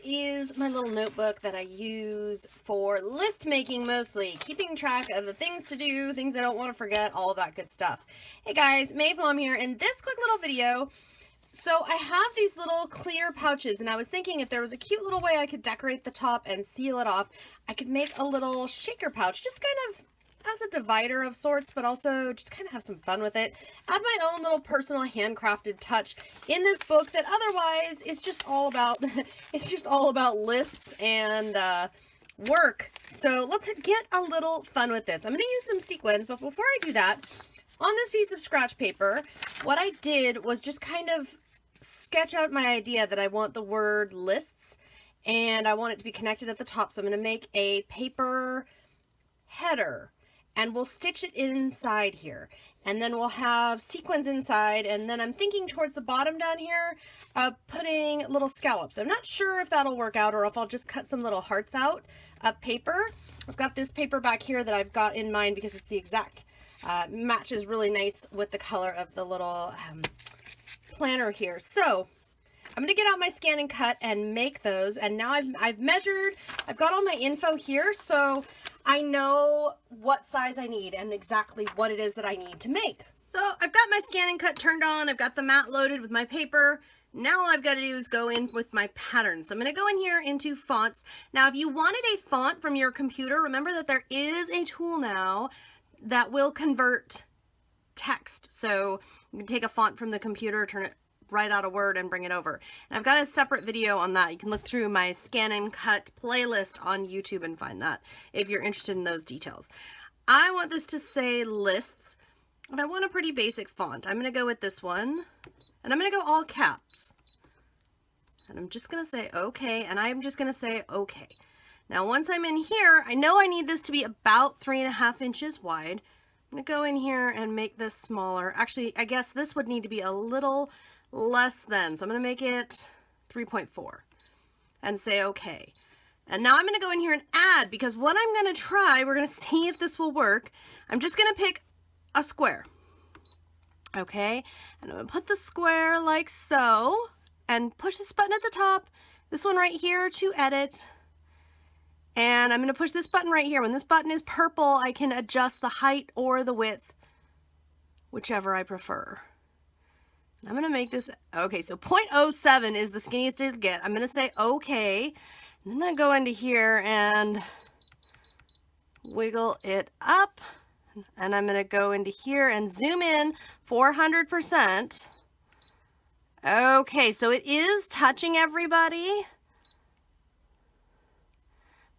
is my little notebook that I use for list making mostly, keeping track of the things to do, things I don't want to forget, all of that good stuff. Hey guys, Mayflom here. In this quick little video, so I have these little clear pouches, and I was thinking if there was a cute little way I could decorate the top and seal it off, I could make a little shaker pouch, just kind of as a divider of sorts, but also just kind of have some fun with it. Add my own little personal handcrafted touch in this book that otherwise is just all about, it's just all about lists and work. So let's get a little fun with this. I'm going to use some sequins, but before I do that, on this piece of scratch paper, what I did was just kind of sketch out my idea that I want the word lists, and I want it to be connected at the top. So I'm going to make a paper header, and we'll stitch it inside here, and then we'll have sequins inside, and then I'm thinking towards the bottom down here putting little scallops. I'm not sure if that'll work out or if I'll just cut some little hearts out of paper. I've got this paper back here that I've got in mind because it's the exact matches really nice with the color of the little planner here. So I'm gonna get out my ScanNCut and make those, and now I've measured, I've got all my info here, so I know what size I need and exactly what it is that I need to make. So I've got my ScanNCut turned on, I've got the mat loaded with my paper. Now all I've got to do is go in with my pattern. So I'm going to go in here into fonts. Now if you wanted a font from your computer, remember that there is a tool now that will convert text. So you can take a font from the computer, turn it, write out a word, and bring it over. And I've got a separate video on that. You can look through my ScanNCut playlist on YouTube and find that if you're interested in those details. I want this to say lists, and I want a pretty basic font. I'm going to go with this one, and I'm going to go all caps. And I'm just going to say okay, and I'm just going to say okay. Now once I'm in here, I know I need this to be about 3.5 inches wide. I'm going to go in here and make this smaller. Actually, I guess this would need to be a little less than, so I'm going to make it 3.4 and say okay. And now I'm going to go in here and add, because what I'm going to try, we're going to see if this will work. I'm just going to pick a square. Okay, and I'm going to put the square like so and push this button at the top, this one right here to edit, and I'm going to push this button right here. When this button is purple, I can adjust the height or the width, whichever I prefer. I'm going to make this, okay, so 0.07 is the skinniest it'll get. I'm going to say okay, and then I'm going to go into here and wiggle it up, and I'm going to go into here and zoom in 400%. Okay, so it is touching everybody.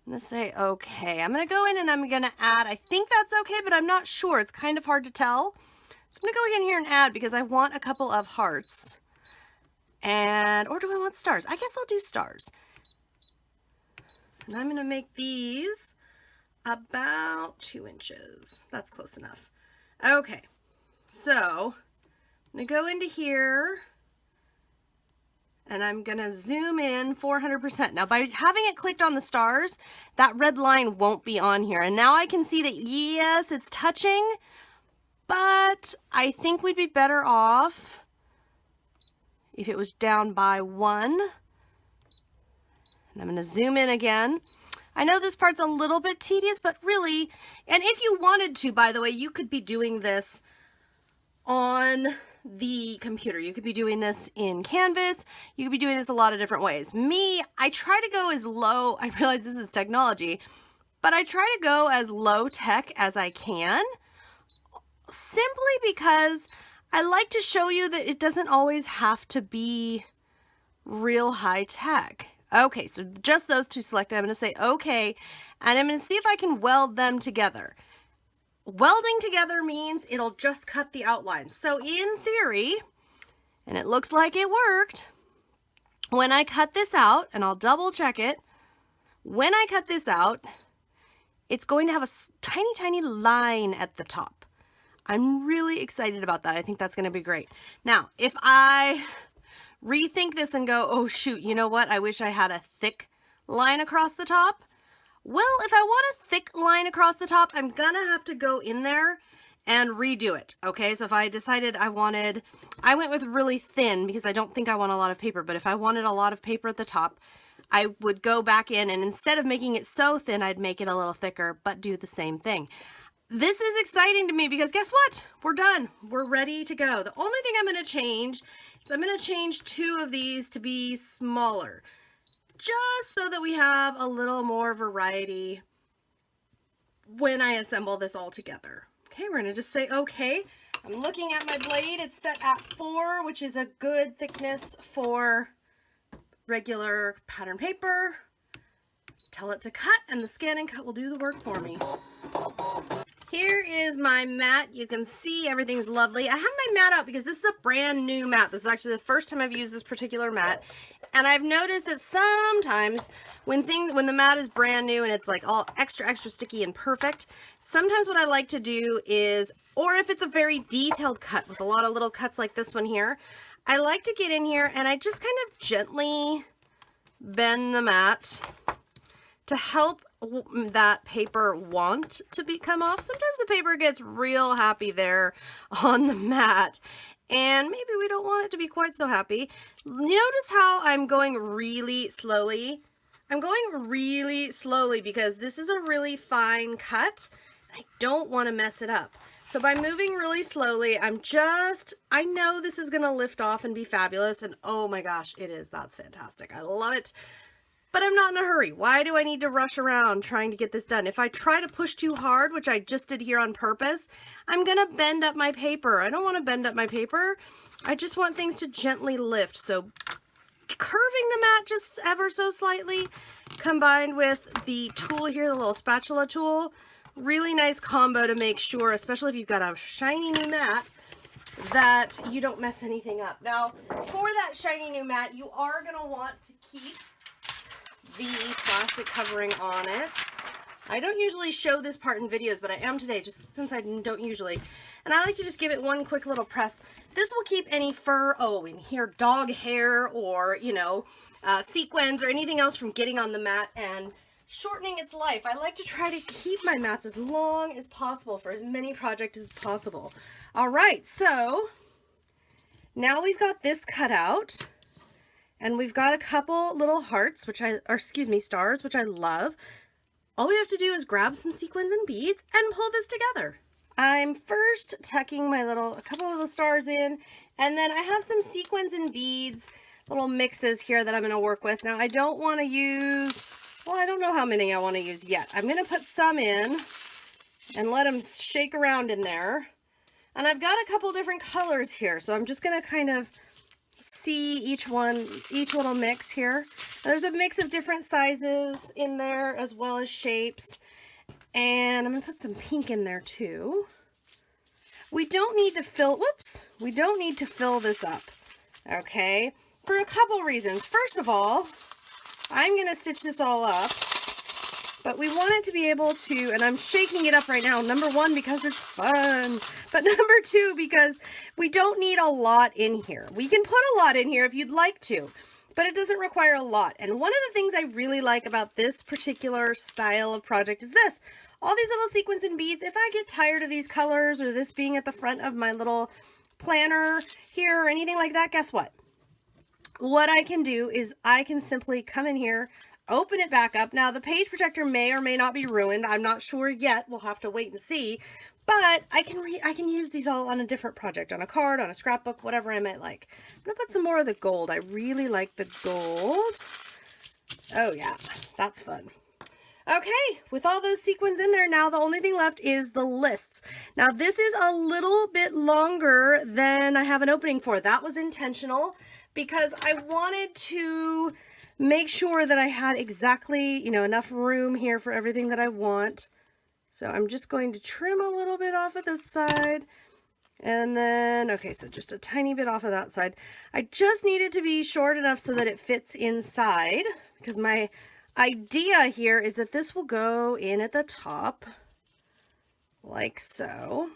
I'm going to say okay. I'm going to go in and I'm going to add, I think that's okay, but I'm not sure. It's kind of hard to tell. So I'm going to go in here and add because I want a couple of hearts. And, or do I want stars? I guess I'll do stars. And I'm going to make these about 2 inches. That's close enough. Okay, so I'm going to go into here and I'm going to zoom in 400%. Now by having it clicked on the stars, that red line won't be on here. And now I can see that, yes, it's touching, but I think we'd be better off if it was down by 1. And I'm going to zoom in again. I know this part's a little bit tedious, but really, and if you wanted to, by the way, you could be doing this on the computer. You could be doing this in Canvas. You could be doing this a lot of different ways. Me, I try to go as low, I realize this is technology, but I try to go as low tech as I can, simply because I like to show you that it doesn't always have to be real high tech. Okay, so just those two selected. I'm going to say okay, and I'm going to see if I can weld them together. Welding together means it'll just cut the outlines. So in theory, and it looks like it worked, when I cut this out, and I'll double check it, when I cut this out, it's going to have a tiny, tiny line at the top. I'm really excited about that. I think that's going to be great. Now, if I rethink this and go, oh shoot, you know what? I wish I had a thick line across the top. Well, if I want a thick line across the top, I'm gonna have to go in there and redo it. Okay, so if I decided I went with really thin because I don't think I want a lot of paper, but if I wanted a lot of paper at the top, I would go back in and instead of making it so thin, I'd make it a little thicker, but do the same thing. This is exciting to me because guess what? We're done. We're ready to go. The only thing I'm going to change is I'm going to change 2 of these to be smaller, just so that we have a little more variety when I assemble this all together. Okay, we're going to just say okay. I'm looking at my blade. It's set at 4, which is a good thickness for regular pattern paper. Tell it to cut, and the ScanNCut will do the work for me. Here is my mat. You can see everything's lovely. I have my mat out because this is a brand new mat. This is actually the first time I've used this particular mat. And I've noticed that sometimes when the mat is brand new and it's like all extra sticky and perfect, sometimes what I like to do is, or if it's a very detailed cut with a lot of little cuts like this one here, I like to get in here and I just kind of gently bend the mat to help that paper want to come off. Sometimes the paper gets real happy there on the mat, and maybe we don't want it to be quite so happy. Notice how I'm going really slowly. I'm going really slowly because this is a really fine cut. I don't want to mess it up. So by moving really slowly, I know this is going to lift off and be fabulous, and oh my gosh, it is. That's fantastic. I love it. But I'm not in a hurry. Why do I need to rush around trying to get this done? If I try to push too hard, which I just did here on purpose, I'm going to bend up my paper. I don't want to bend up my paper. I just want things to gently lift. So curving the mat just ever so slightly, combined with the tool here, the little spatula tool, really nice combo to make sure, especially if you've got a shiny new mat, that you don't mess anything up. Now, for that shiny new mat, you are going to want to keep the plastic covering on it. I don't usually show this part in videos, but I am today, just since I don't usually. And I like to just give it one quick little press. This will keep any fur, in here, dog hair or, sequins or anything else from getting on the mat and shortening its life. I like to try to keep my mats as long as possible for as many projects as possible. All right, so now we've got this cut out. And we've got a couple little hearts, stars, which I love. All we have to do is grab some sequins and beads and pull this together. I'm first tucking a couple of the stars in, and then I have some sequins and beads, little mixes here that I'm going to work with. Now, I don't want to use, I don't know how many I want to use yet. I'm going to put some in and let them shake around in there. And I've got a couple different colors here, so I'm just going to kind of see each little mix here. And there's a mix of different sizes in there as well as shapes. And I'm going to put some pink in there too. We don't need to fill this up, okay? For a couple reasons. First of all, I'm going to stitch this all up, but we want it to be able to, and I'm shaking it up right now, number 1, because it's fun, but number 2, because we don't need a lot in here. We can put a lot in here if you'd like to, but it doesn't require a lot. And one of the things I really like about this particular style of project is this. All these little sequins and beads, if I get tired of these colors or this being at the front of my little planner here or anything like that, guess what? What I can do is I can simply come in here, open it back up. Now, the page protector may or may not be ruined. I'm not sure yet. We'll have to wait and see. But I can use these all on a different project, on a card, on a scrapbook, whatever I might like. I'm going to put some more of the gold. I really like the gold. Oh, yeah. That's fun. Okay, with all those sequins in there, now the only thing left is the lists. Now, this is a little bit longer than I have an opening for. That was intentional because I wanted to make sure that I had exactly, enough room here for everything that I want. So I'm just going to trim a little bit off of this side. And then, okay, so just a tiny bit off of that side. I just need it to be short enough so that it fits inside, because my idea here is that this will go in at the top, like so.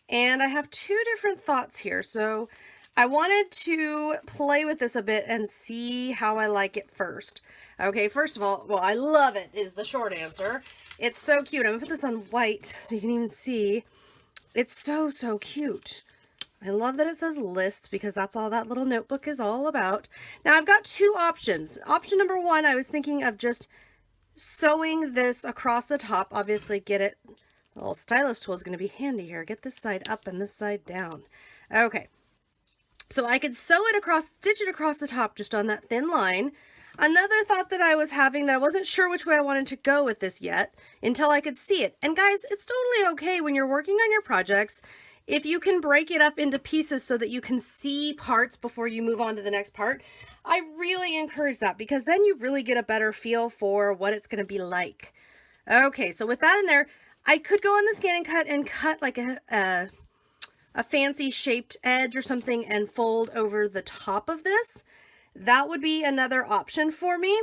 And I have 2 different thoughts here. So I wanted to play with this a bit and see how I like it first. Okay, first of all, well, I love it is the short answer. It's so cute. I'm gonna put this on white so you can even see. It's so, so cute. I love that it says lists because that's all that little notebook is all about. Now I've got two options. Option number one, I was thinking of just sewing this across the top. Obviously get it, the little stylus tool is going to be handy here. Get this side up and this side down. Okay, so I could sew it across, stitch it across the top just on that thin line. Another thought that I was having that I wasn't sure which way I wanted to go with this yet until I could see it. And guys, it's totally okay when you're working on your projects if you can break it up into pieces so that you can see parts before you move on to the next part. I really encourage that because then you really get a better feel for what it's going to be like. Okay, so with that in there, I could go on the ScanNCut and cut like a fancy shaped edge or something and fold over the top of this. That would be another option for me.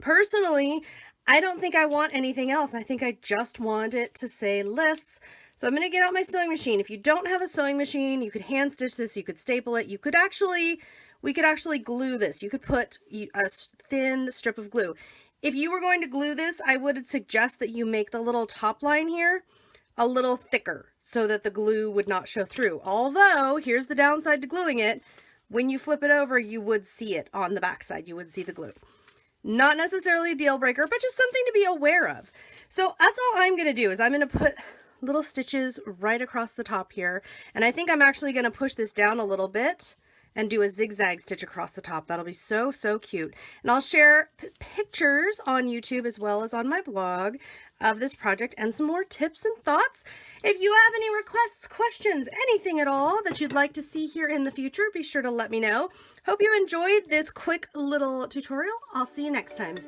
Personally, I don't think I want anything else. I think I just want it to say lists. So I'm going to get out my sewing machine. If you don't have a sewing machine, you could hand stitch this, you could staple it, we could actually glue this. You could put a thin strip of glue. If you were going to glue this, I would suggest that you make the little top line here a little thicker so that the glue would not show through. Although, here's the downside to gluing it. When you flip it over, you would see it on the back side. You would see the glue. Not necessarily a deal breaker, but just something to be aware of. So that's all I'm going to do is I'm going to put little stitches right across the top here. And I think I'm actually going to push this down a little bit and do a zigzag stitch across the top. That'll be so, so cute. And I'll share pictures on YouTube as well as on my blog of this project and some more tips and thoughts. If you have any requests, questions, anything at all that you'd like to see here in the future, be sure to let me know. Hope you enjoyed this quick little tutorial. I'll see you next time.